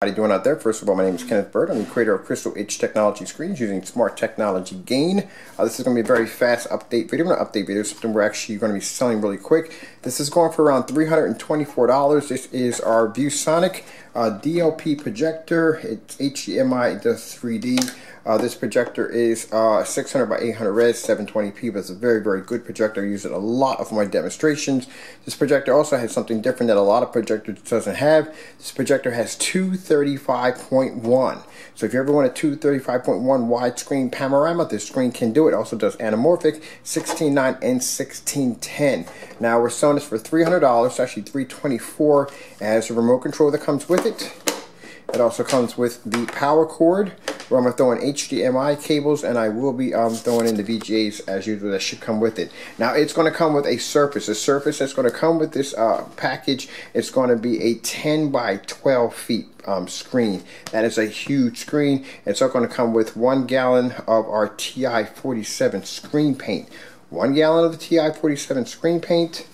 How you doing out there? First of all, my name is Kenneth Bird. I'm the creator of Crystal Edge Technology Screens using smart technology gain. This is going to be a very fast update video. Not update video, something we're actually going to be selling really quick. This is going for around $324. This is our ViewSonic DLP projector. It's HDMI, it does 3D. This projector is 600 by 800 res, 720p, but it's a very, very good projector. I use it a lot of my demonstrations. This projector also has something different that a lot of projectors doesn't have. This projector has 235.1. So if you ever want a 235.1 widescreen panorama, this screen can do it. It also does anamorphic, 16:9 and 16:10. Now we're selling this for $300. It's actually $324 as a remote control that comes with it. It also comes with the power cord, where I'm going to throw in HDMI cables, and I will be throwing in the VGAs as usual. That should come with it. Now it's going to come with a surface. The surface that's going to come with this package, it's going to be a 10 by 12 feet screen. That is a huge screen. It's also going to come with 1 gallon of our Ti.47 screen paint. 1 gallon of the Ti.47 screen paint.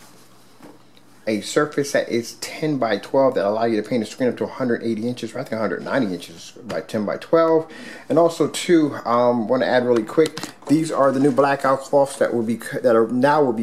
A surface that is 10 by 12 that allow you to paint a screen up to 180 inches, or I think 190 inches by 10 by 12. And also too, want to add really quick, these are the new blackout cloths that will be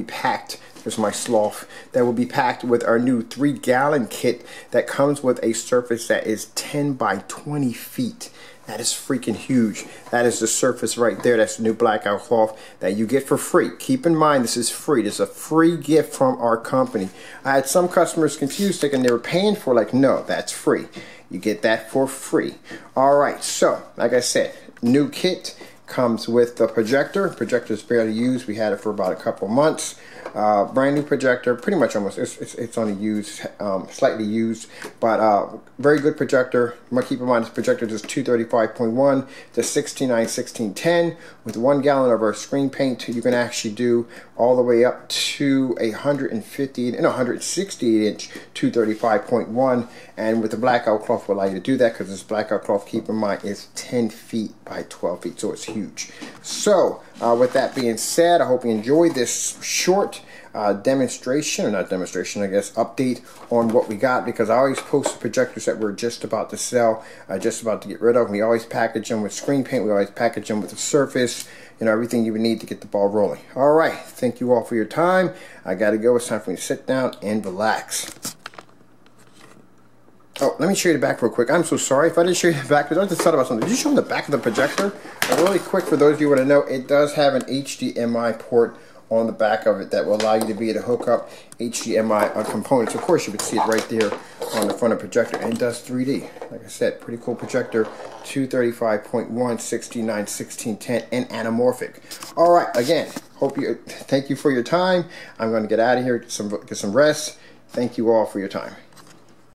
packed. Here's my sloth that will be packed with our new 3-gallon kit that comes with a surface that is 10 by 20 feet. That is freaking huge. That is the surface right there. That's the new blackout cloth that you get for free. Keep in mind, this is free. This is a free gift from our company. I had some customers confused, thinking they were paying for it. Like, no, that's free. You get that for free. All right, so like I said, new kit comes with the projector. Projector is barely used. We had it for about a couple months. Brand new projector, pretty much almost. It's only used, slightly used, but very good projector. Keep in mind this projector is 235.1 to 16:9, 16:10 with 1 gallon of our screen paint. You can actually do all the way up to 168 inch 235.1, and with the blackout cloth will allow you to do that, because this blackout cloth, keep in mind, is 10 feet by 12 feet, so it's huge. So with that being said, I hope you enjoyed this short demonstration, or not demonstration, I guess, update on what we got, because I always post the projectors that we're just about to sell, just about to get rid of. We always package them with screen paint. We always package them with a surface, you know, everything you would need to get the ball rolling. All right, thank you all for your time. I gotta go. It's time for me to sit down and relax. Oh, let me show you the back real quick. I'm so sorry if I didn't show you the back. I just thought about something. Did you show them the back of the projector? Really quick, for those of you who want to know, it does have an HDMI port on the back of it that will allow you to be able to hook up HDMI components. Of course, you would see it right there on the front of the projector, and it does 3D. Like I said, pretty cool projector. 235.1, 16:9, 16:10, and anamorphic. All right, again, thank you for your time. I'm going to get out of here, get some rest. Thank you all for your time.